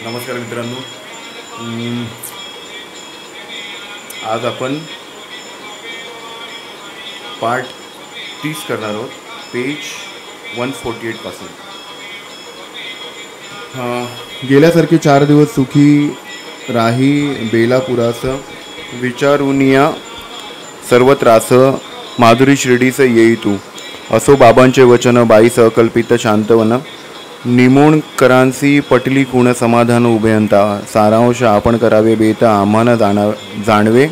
नमस्कार मित्रांनो. आज आपण पार्ट 30 करणार आहोत, पेज 148 पासून. गेल्यासारखे 4 दिवस सुखी राही बेलापुरास विचारुनिया सर्व त्रास माधुरी शिर्डीस येई तू. असो बाबांचे वचन बाईस अकल्पित शांतवन निमोणकरांसी पटली कुण समाधान उभयंता. सारांश आपण करावे बेत आम्हाना जाणवे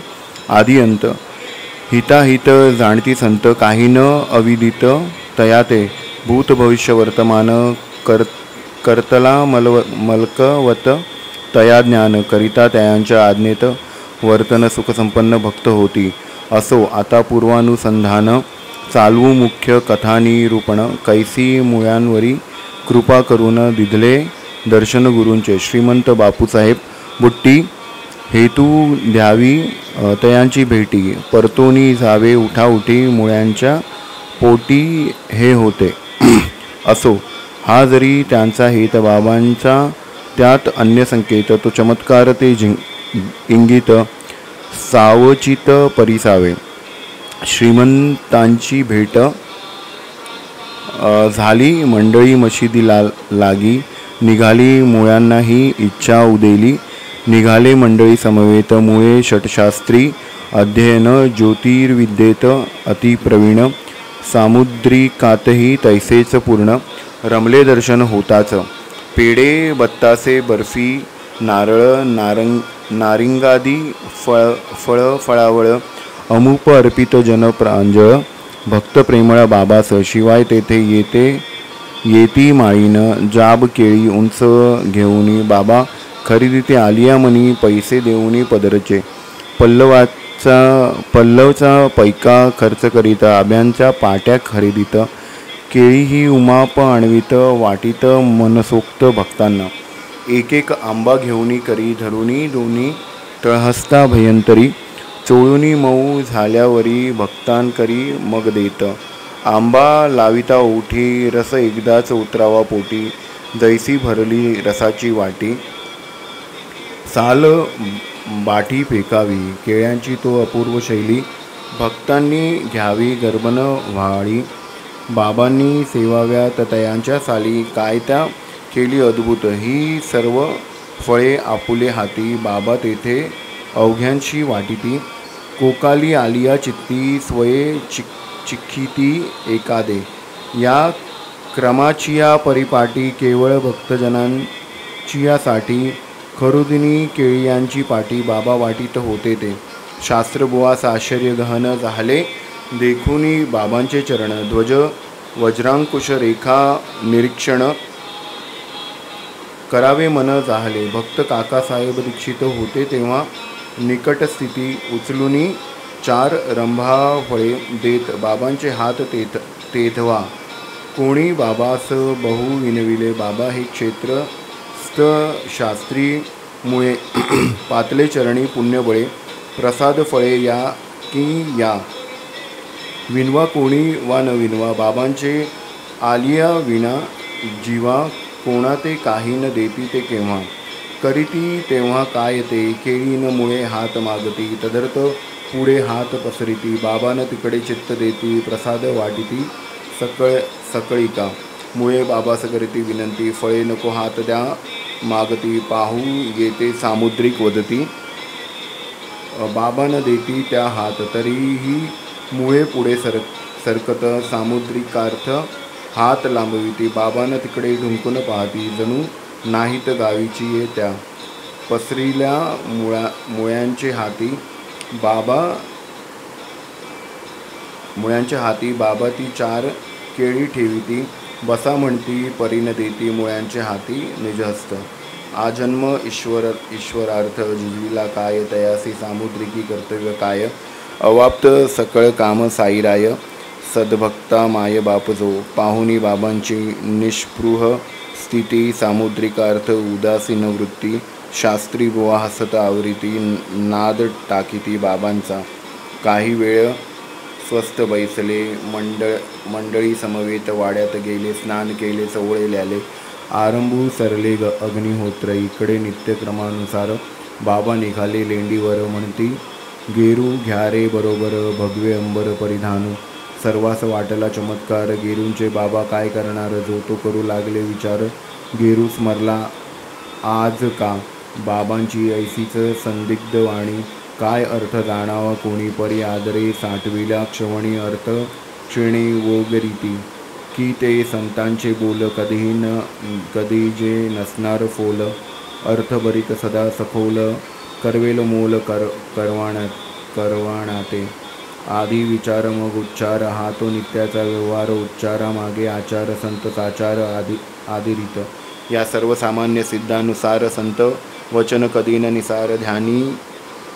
आधी अंत. हिताहित जाणती संत काही न अविदित तयाते भूत भविष्य वर्तमान करतला मलकवत तया ज्ञान करिता त्यांच्या आज्ञेत वर्तन सुखसंपन्न भक्त होती. असो आता पूर्वानुसंधान चालवू मुख्य कथानिरूपण कैसी मुळांवरी कृपा करून दिधले दर्शन गुरूंचे. श्रीमंत बापूसाहेब बुट्टी हेतू द्यावी तयांची भेटी परतोनी जावे उठाउठी मुळ्यांच्या पोटी हे होते. असो हा जरी त्यांचा हेत बाबांचा त्यात अन्य संकेत तो चमत्कार ते इंगित सावचित परिसावे. श्रीमंतांची भेट झाली मंडळी मशिदी लागी निघाली मुळ्यांनाही इच्छा उदेली. निघाले मंडळी समवेत मुळे षटशास्त्री अध्ययन ज्योतिर्विद्येत अतिप्रवीण सामुद्रिकातही तैसेच पूर्ण. रमले दर्शन होताच पेढे बत्तासे बर्फी नारळ नारिंगादी फळावळ अमूप अर्पित जन प्रांजळ. भक्त प्रेमळ बाबास शिवाय तेथे येती माळीन जाब केळी उंच घेऊनी बाबा खरेदीते आलिया मनी पैसे देऊनी पदरचे. पल्लवचा पैका खर्च करीत आब्यांच्या पाट्या खरेदीत केळी ही उमाप आणवीत वाटीत मनसोक्त भक्तांना. एक एक आंबा घेऊनी करी धरुनी दोन्ही तळहस्ता भयंतरी चोळूनी मऊ झाल्यावरी भक्तांकरी मग देत. आंबा लाविता ओठी रस एकदाच उतरावा पोटी जैसी भरली रसाची वाटी. साल बाठी फेकावी केळ्यांची तो अपूर्व शैली भक्तांनी घ्यावी गर्भन व्हाळी. बाबांनी सेवाव्यात तयांच्या साली काय त्या केली अद्भुत. ही सर्व फळे आपुले हाती बाबा तेथे अवघ्यांशी वाटिती. कोकाली आलिया चित्ती स्वये चिखिती एकादे. या क्रमाचिया परिपाटी केवळ भक्तजनांचियासाठी खरुदिनी केळियांची पाटी बाबा वाटीत होते ते. शास्त्रबुवास आश्चर्य गहन झाले देखुनी बाबांचे चरण. ध्वज वज्रांकुश रेखा निरीक्षण करावे मन जाहले. भक्त काकासाहेब दीक्षित होते तेव्हा निकटस्थिती उचलूनी 4 रंभा फळे देत बाबांचे हात तेधवा. कोणी बाबास बहु विनविले बाबा हे क्षेत्र शास्त्री मुळे पातले चरणी पुण्यबळे. प्रसाद फळे या की या विनवा कोणी वा न विनवा बाबांचे आलिया विना जीवा. कोणा ते काही न देती ते केव्हा करीती तेव्हा काय ते. केळी न मुळे हात मागती तदर्थ पुढे हात पसरिती. बाबान तिकडे चित्त देती प्रसाद वाटिती सकळिका. मुळे बाबास करीती विनंती फळे नको हात द्या मागती. पाहू येते सामुद्रिक वदती बाबान देती त्या हात. तरीही मुळे पुढे सरकत सामुद्रिकार्थ हात लांबविती. बाबान तिकडे ढुंकून पाहती जणू नाहीत गावीची ये त्या. पसरिल्या मुळ्यांचे हाती बाबा ती 4 केळी ठेविती. बसा म्हणती परीन देती मुळ्यांचे हाती निजहस्त. आजन्म ईश्वरार्थ जिजविला काय तयासी सामुद्रिकी कर्तव्य काय. अवाप्त सकळ काम साईराय सद्भक्ता माय बाप जो. पाहुनी बाबांची निष्पृह स्थिती सामुद्रिकार्थ उदासीन वृत्ती. शास्त्री बुवा हसत आवरीती नाद टाकीती बाबांचा. काही वेळ स्वस्थ बैसले मंडळी समवेत वाड्यात गेले. स्नान केले चवळे ल्याले आरंभू सरले अग्निहोत्र. इकडे नित्यक्रमानुसार बाबा निघाले लेंडीवर. म्हणती गेरू घ्या रे बरोबर, भगवे अंबर परिधान. सर्वास वाटला चमत्कार. गेरूंचे बाबा काय करणार, जो तो करू लागले विचार. गेरू स्मरला आज का, बाबांची ऐसीच संदिग्ध वाणी. काय अर्थ जाणावा कोणी, परी आदरे साठविला क्षवणी. अर्थ क्षिणी वोगरीती, की ते संतांचे बोल. कधी जे नसणार फोल. अर्थ भरीत सदा सखोल, करवेल मोल करवाणाते. आधी विचार मग उच्चार, हा तो नित्याचा व्यवहार. उच्चारामागे आचार, संत साचार आदिरीत. या सर्वसामान्य सिद्धानुसार संत वचन कधी न निसार. ध्यानी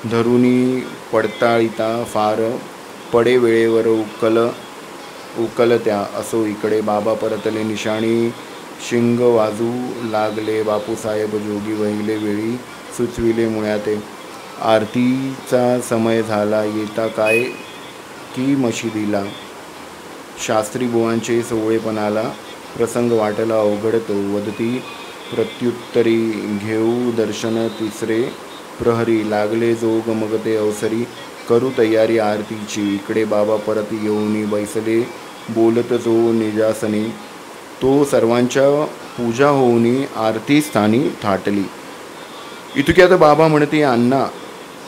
धरुनी पडताळिता फार, पडे वेळेवर उकलत्या. असो इकडे बाबा परतले निशाणी. शिंग वाजू लागले बापूसाहेब जोगी. वहिले वेळी सुचविले मुळ्याते. आरतीचा समय झाला, येता काय की मशिदीला. शास्त्री बुवांचे सोवळेपणाला प्रसंग वाटला अवघड तो. वदती प्रत्युत्तरी घेऊ दर्शन तिसरे प्रहरी. लागले जोग मग ते अवसरी, करू तयारी आरतीची. इकडे बाबा परत येऊनी बैसले, बोलत जो निजासनी. तो सर्वांच्या पूजा होऊनी आरती स्थानी थाटली. इतक्यात बाबा म्हणते अण्णा,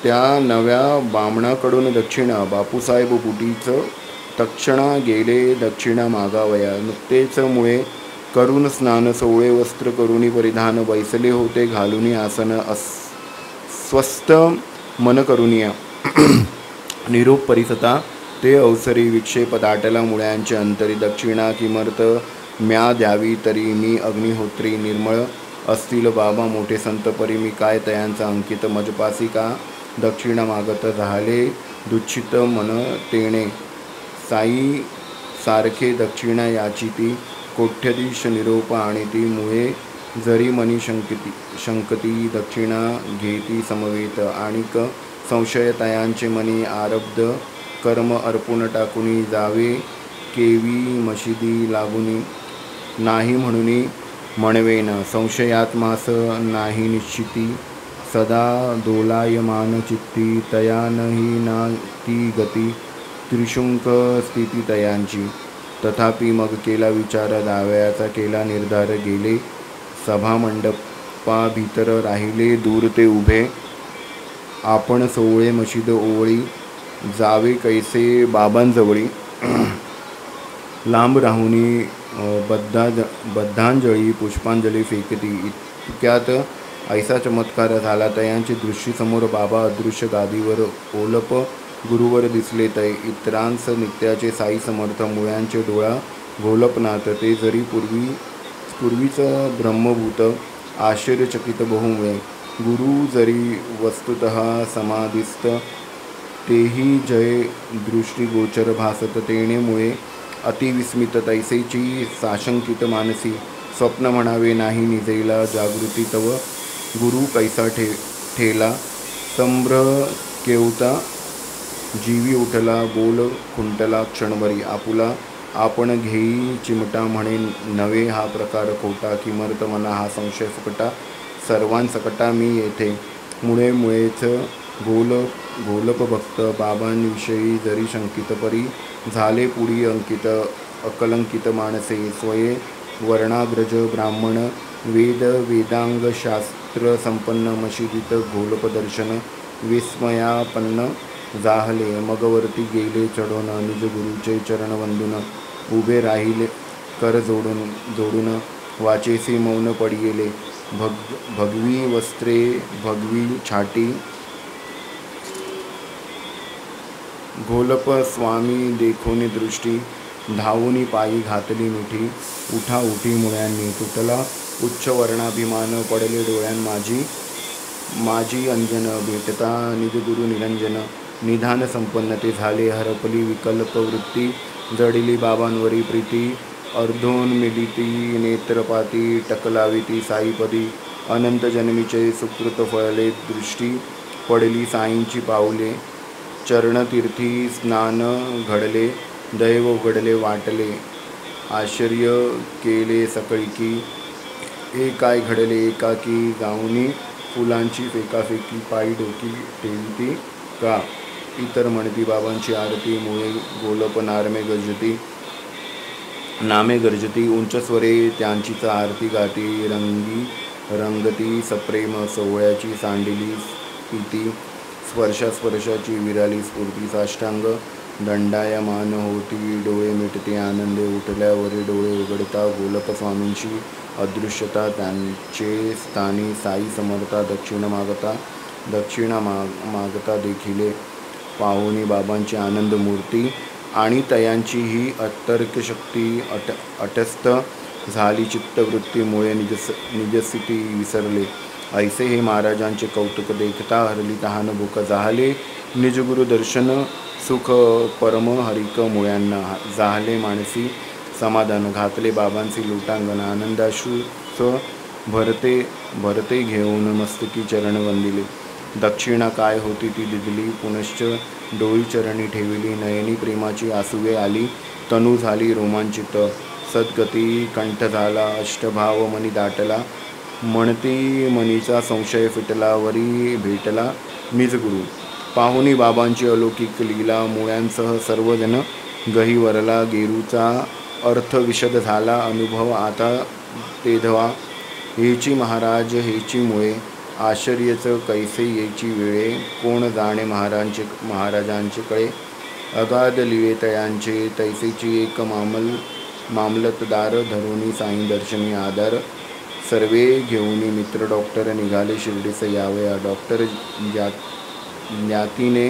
त्या नव्या बामणाकडून दक्षिणा. बापूसाहेब बुटीच तक्षणा गेले दक्षिणा मागावया. नुकतेच मुळे करून स्नान, सोवळे वस्त्र करुणी परिधान. बैसले होते घालुनी आसन, स्वस्थ मन करुनिया. निरोप परिसता ते अवसरी. विक्षेप दाटला मुळ्यांचे अंतरी. दक्षिणा किमर्थ म्या द्यावी तरी, मी अग्निहोत्री. निर्मळ असतील बाबा मोठे संत परी, मी काय तयांचा अंकित. मजपासी का दक्षिणा मागत, झाले दुच्छित मन तेणे. साई सारखे दक्षिणा याचिती, कोठ्यधीश निरोप आणिती. मुळे जरी मनी शंकती, दक्षिणा घेती समवेत. आणिक संशय तयांचे मनी, आरब्ध कर्म अर्पून टाकुनी. जावे केवी मशिदी लागुनी, नाही म्हणुनी म्हणवेन. संशयात्मास नाही निश्चिती, सदा दोलायमान चित्ती. तयानही ना ती गती, त्रिशुंक स्थिती तयांची. तथापि मग केला विचार, दाव्याचा केला निर्धार. गेले सभामंडपा भीतर, राहिले दूर ते उभे. आपण सोवळे मशीद ओवळी, जावे कैसे बाबांजवळी. लांब राहुनी बद्धांजळी, पुष्पांजली फेकती. इतक्यात ऐसा चमत्कार झाला, तयांची दृष्टी समोर. बाबा अदृश्य गादीवर, ओलप गुरुवर दिसले तै. इतरांस नित्याचे साई समर्थ. मुळ्यांचे डोळा घोलपनाथ. ते जरी पूर्वीच ब्रह्मभूत, आश्चर्यचकित बहुमुळे. गुरु जरी वस्तुतः समाधिस्थ, तेही जय दृष्टीगोचर भासत. तेणेमुळे अतिविस्मित तैसेची साशंकित मानसी. स्वप्न म्हणावे नाही निजेला, जागृती तव गुरु कैसा ठेला. संभ्र केवता जीवी उठला, बोल खुंटला क्षणभरी. आपुला आपण घेई चिमटा, म्हणे नवे हा प्रकार खोटा. किमर्थ मना हा संशय फुकटा, सर्वांसकटा मी येथे. मुळेच घोलप भक्त, बाबांविषयी जरी शंकित परी. झाले पुढी अंकित, अकलंकित मानसे. स्वये वर्णाग्रज ब्राह्मण, वेदांग शास्त्र संपन्न. मशिदीत घोलप दर्शन, विस्मयापन्न जाहले. मग वरती गेले चढून, निज गुरुचे चरण वंदून. उभे राहिले कर जोडून, वाचेसी मौन पडिले. भगवी वस्त्रे भगवी छाटी, घोलप स्वामी देखोनी दृष्टी. धावूनी पायी घातली मिठी, उठा उठी मुळ्यांनी. तुटला उच्च वर्णाभिमान, पडले डोळ्यां माझी अंजन. भेटता निजगुरु निरंजन, निधान संपन्न ते झाले. हरपली विकल्प वृत्ती, जडिली बाबांवरी प्रीती. अर्धोन्मिलिती नेत्रपाती, टकलाविती साईपदी. अनंत जन्मीचे सुकृत फळले, दृष्टी पडली साईंची पाऊले. चरणतीर्थी स्नान घडले, दैव उघडले वाटले. आश्चर्य केले सकळिकी, हे काय घडले एकाकी गावनी फुलांची फेकाफेकी पायी डोकी ठेवती का. इतर म्हणती बाबांची आरती मुळे गोलप नामे गर्जती उंच स्वरे त्यांचीच आरती गाती रंगती सप्रेम सोहळ्याची सांडिली पिती स्पर्शाची विराली स्फूर्ती साष्टांग दंडायमान होती डोळे मिटते आनंदे उठल्यावरी डोळे उघडता गोलप स्वामींची अदृश्यता त्यांचे स्थानी साई समर्था दक्षिणा मागता देखिले पाहुणी बाबांची आनंद मूर्ती आणि तयांची ही अतर्क शक्ती अटस्थ झाली चित्तवृत्तीमुळे निजस्थिती विसरले. ऐसे हे महाराजांचे कौतुक देखता हरली तहान भूक जाहले निजगुरु दर्शन सुख परम हरिक मुळ्यांना जाहले मानसी समाधान घातले बाबांचे लोटांगण आनंदाश्रूच भरते घेऊन मस्तकी चरण वंदिले. दक्षिणा काय होती ती दिदली पुनश्च डोळी चरणी ठेविली नयनी प्रेमाची आसुवे आली तनू झाली रोमांचित सद्गती कंठ झाला अष्टभाव मनी दाटला म्हणती मनीचा संशय फिटला वरी भेटला निजगुरु. पाहुणी बाबांची अलौकिक लीला मुळ्यांसह सर्वजण गहिवरला गेरूचा अर्थ विशद झाला अनुभव आता तेधवा हेची महाराज हेची मुळे आश्चर्यच कैसे येची वेळे कोण जाणे महाराजांचे कळे अगाध लिळे तयांचे तैसेची एक मामलतदार धरुणी साई दर्शनी आधार सर्वे घेऊनी मित्र डॉक्टर निघाले शिर्डीस यावया. डॉक्टर ज्ञातीने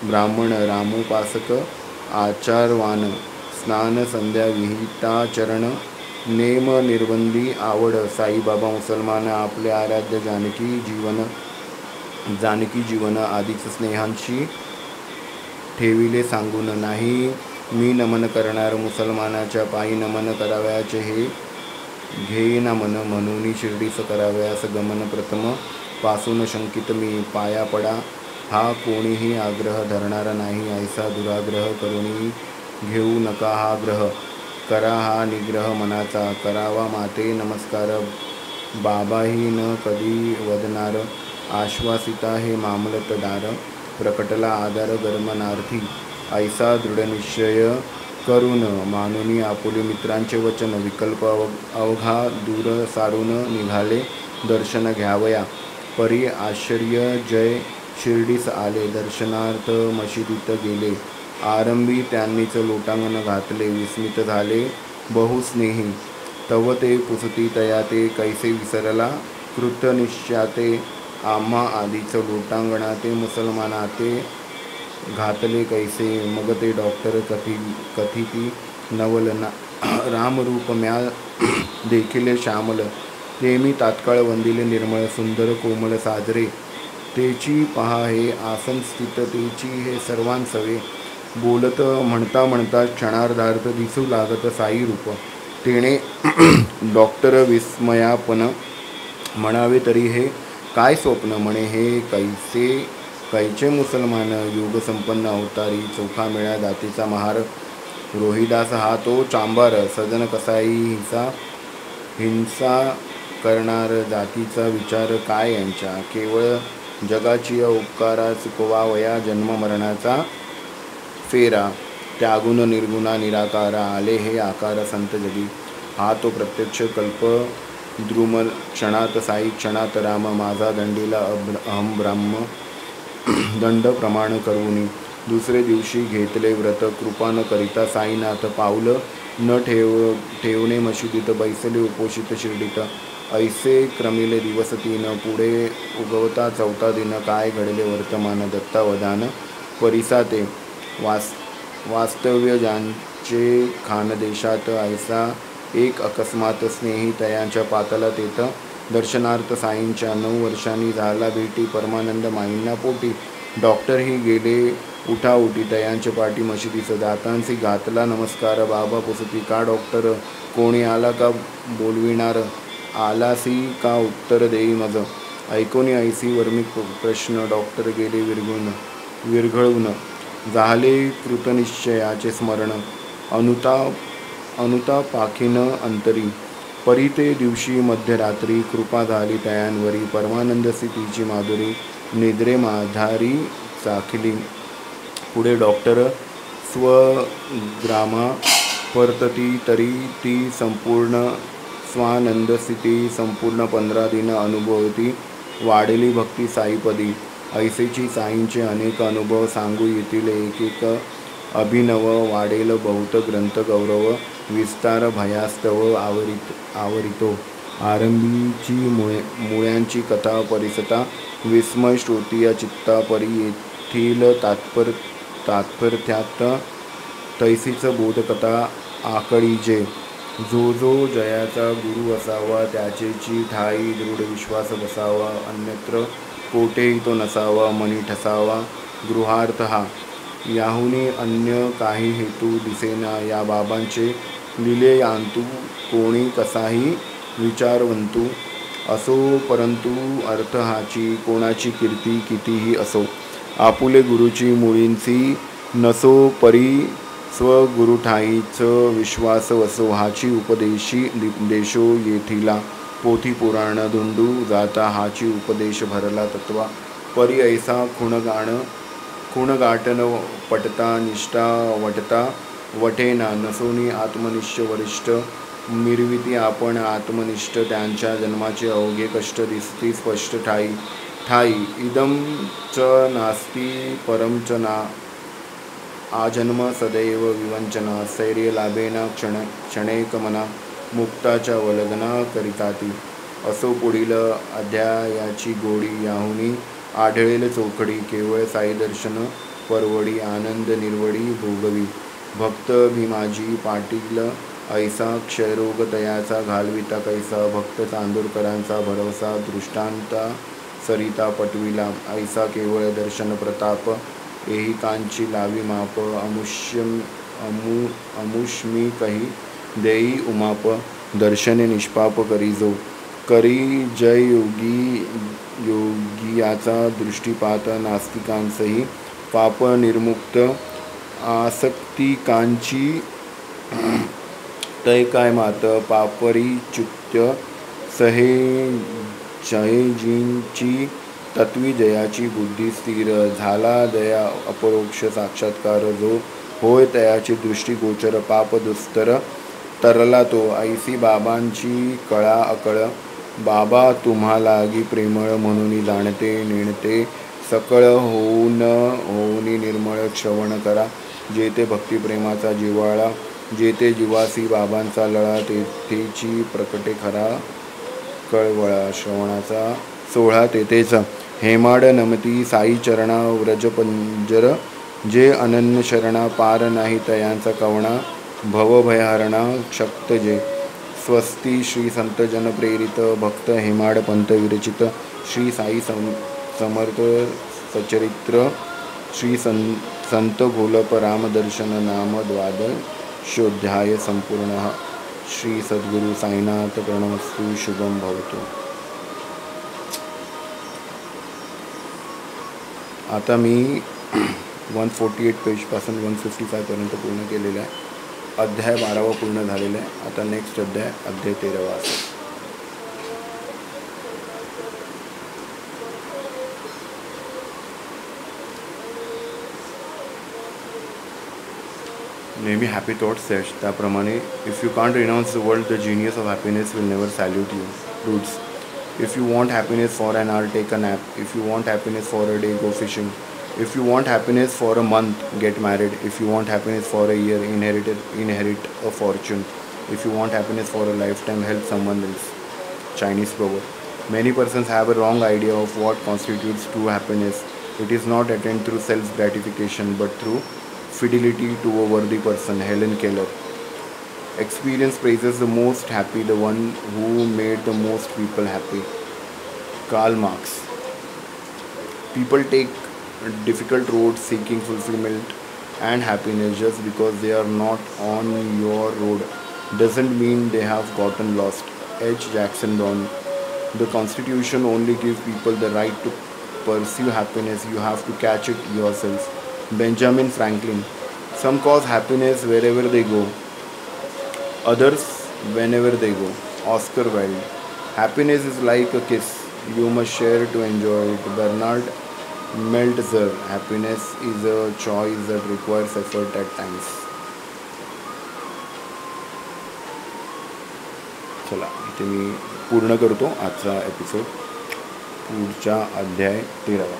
ब्राह्मण रामोपासक आचारवान स्नान संध्या विहिताचरण नेम निर्बंधी आवड साईबाबा मुसलमान आपले आराध्य जानकी जीवन आधीच स्नेहांशी ठेविले सांगून नाही मी नमन करणार मुसलमानाच्या पायी नमन करावयाचे हे घेईना मन म्हणून शिर्डीस करावयास गमन प्रथम पासून शंकित मी पाया पडा हा कोणीही आग्रह धरणारा नाही ऐसा दुराग्रह करूनही घेऊ नका हा ग्रह करा हा निग्रह मनाचा करावा माते नमस्कार बाबाही न कधी वदनार आश्वासिता हे मामलतदार प्रकटला आधार गरमनार्थी ऐसा दृढनिश्चय करून मानुनी आपुले मित्रांचे वचन विकल्प अवघा दूर सारून निघाले दर्शन घ्यावया. परी आश्चर्य जय शिर्डीस आले दर्शनार्थ मशिदीत गेले आरंभी त्यांनीच लोटांगण घातले विस्मित झाले बहुस्नेही तव ते पुसती तया ते कैसे विसरला कृतनिश्चाते आम्हा आधीच लोटांगणाते मुसलमानाते घातले कैसे मग ते डॉक्टर कथिती नवल रामरूप म्या देखील श्यामल ते मी तात्काळ वंदिले निर्मळ सुंदर कोमल साजरे तेची पहा हे आसन स्थित तेची हे सर्वांसवे बोलत म्हणता क्षणार्धार्थ दिसू लागत साई रूप तेणे डॉक्टर विस्मयापन म्हणावे तरी हे काय स्वप्न म्हणे हे कैचे मुसलमान योगसंपन्न अवतारी चोखा मेळा दातीचा महार रोहिदास हा तो चांबार सजन कसाई हिंसा करणार जातीचा विचार काय यांच्या केवळ जगाची उपकारा चुकवावया जन्म मरणाचा फेरा त्यागुण निर्गुणा निराकारा आले हे आकार संत जगी हा तो प्रत्यक्ष कल्प द्रुमल क्षणात साई क्षणात राम माझा दंडीला अहम ब्राह्म दंड प्रमाण करूनी दुसरे दिवशी घेतले व्रत कृपा न करिता साईनाथ पाऊल न ठेवणे मशिदीत बैसले उपोषित शिर्डीत ऐसे क्रमिले दिवस तीन पुढे उगवता चौथा दिन काय घडले वर्तमान दत्तावधान परिसाते वास्तव्य ज्यांचे खानदेशात ऐसा एक अकस्मात स्नेही तयांच्या पातला तेथ दर्शनार्थ साईंच्या 9 वर्षांनी झाला भेटी परमानंद माईंना पोटी डॉक्टरही गेले उठाउठी तयांच्या पाठी मशिदीस दातांसी घातला नमस्कार बाबा पुसती का डॉक्टर कोणी आला का बोलविणार आलासी का उत्तर देई मज ऐकोनी ऐसी वर्मिक प्रश्न डॉक्टर गेले विरघळून झाले कृतनिश्चयाचे स्मरण अनुता पाखीन अंतरी परी ते दिवशी मध्यरात्री कृपा झाली तयांवरी, परमानंद स्थितीची माधुरी निद्रे माधारी चाखली. पुढे डॉक्टर स्वग्रामा परतती तरी ती संपूर्ण स्वानंद स्थिती संपूर्ण 15 दिन अनुभवती. वाढली भक्ती साईपदी, ऐसेची साईंचे अनेक अनुभव सांगू येतील एक एक अभिनव. वाढेल बहुत ग्रंथ गौरव, विस्तार भयास्तव आवरितो. आरंभीची मुळ्यांची कथा परिसता, विस्मय श्रोतीय चित्ता परी येथील तात्पर्यात तैसीच बोधकथा आकळीजे. जो जो जयाचा गुरु असावा, त्याचेची ठाई दृढ विश्वास बसावा. अन्यत्र कोठेही तो नसावा, मनी ठसावा गृहार्थ हा. याहुनी अन्य काही हेतू दिसेना, या बाबांचे लिले यांतू. कोणी कसाही विचारवंतू असो, परंतु अर्थ हाची कोणाची कीर्ती कितीही असो. आपुले गुरुची मुळींची नसो, परी स्वगुरुठाईच विश्वास वसो. हाची उपदेशी देशो येथीला, पोथी पुराण धुंडू जाता. हाची उपदेश भरला तत्वा, परी ऐसा खुणगाटन पटता. निष्ठा वटता वठेना, नसोनी आत्मनिष्ठ वरिष्ठ. मिरविती आपण आत्मनिष्ठ, त्यांच्या जन्माचे अवघे कष्ट दिसती स्पष्ट ठाई. इदं च नास्ति परं च ना, आजन्म सदैव विवंचना. स्थैर्य लाभेना क्षणैकमना, मुक्ताच्या वलगना करिताती. असो पुढील अध्यायाची गोडी, याहुनी आढळेल चोखडी. केवळ साई दर्शन परवडी, आनंद निर्वडी भोगवी. भक्त भीमाजी पाटील ऐसा, क्षयरोग तयाचा घालविता कैसा. भक्त चांदोरकरांचा भरवसा, दृष्टांता सरिता पटविला ऐसा. केवळ दर्शन प्रताप, ऐहिकांची लावी माप. अमुष्मी कही देई उमाप, दर्शने निष्पाप करी जो. करी जय योगियाचा दृष्टीपात, नास्तिकांसही पाप निर्मुक्त. आसक्तिकांची तय काय मात, पापरी चुत्य सहेजींची तत्वी जयाची बुद्धी स्थिर. झाला दया अपरोक्ष साक्षात्कार, जो होय तयाची दृष्टी गोचर. पाप दुस्तर तरला तो, ऐसी बाबांची कळा अकळ. बाबा तुम्हा लागी प्रेमळ, म्हणून जाणते नेणते सकळ. होऊनी निर्मळ श्रवण करा, जेथे भक्तिप्रेमाचा जिव्हाळा. जेथे जीवासी बाबांचा लळा, तेथेची प्रकटे खरा कळवळा. श्रवणाचा सोहळा तेथेच. हेमाड नमती साई चरणा, व्रजपंजर जे अनन्य शरणा. पार नाही तयांचा कवणा, भवभयहरणा शक्त जे. स्वस्ती श्री संत जन प्रेरित, भक्त हेमाड पंथ विरचित. श्री साई समर्थ सचरित्र, श्री संत घोलप रामदर्शन नाम द्वादशोध्याय संपूर्ण. श्री सद्गुरु साईनाथ प्रणमस्तु. शुभम भवतु. आता मी 148 पेजपासून 155 पर्यंत पूर्ण केलेलं आहे. अध्याय 12वा पूर्ण झालेला आहे. आता नेक्स्ट अध्याय 13वा असेल. नेहमी हॅपी थॉट्स त्याप्रमाणे. If you can't renounce the world, the genius of happiness will never salute you. Roots. If you want happiness for an hour, take a nap. If you want happiness for a day, go fishing. If you want happiness for a month, get married. If you want happiness for a year, inherit a fortune. If you want happiness for a lifetime, help someone else. Chinese proverb. Many persons have a wrong idea of what constitutes true happiness. It is not attained through self-gratification, but through fidelity to a worthy person. Helen Keller. Experience praises the most happy, the one who made the most people happy. Karl Marx. People take difficult roads seeking fulfillment and happiness. Just because they are not on your road doesn't mean they have gotten lost. H. Jackson Brown. The Constitution only gives people the right to pursue happiness. You have to catch it yourself. Benjamin Franklin. Some cause happiness wherever they go, others whenever they go. Oscar Wilde. Happiness is like a kiss, you must share to enjoy it. Bernard Meltzer. Happiness is a choice that requires effort at times. चला इथे मी पूर्ण करतो आजचा episode. पुढचा अध्याय 13.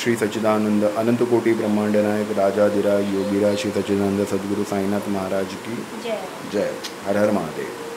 श्री सच्चिदानंद अनंत कोटी ब्रह्मांड नायक राजाधिराज योगीराज श्री सच्चिदानंद सद्गुरू साईनाथ महाराज की जय. जय. हर हर महादेव.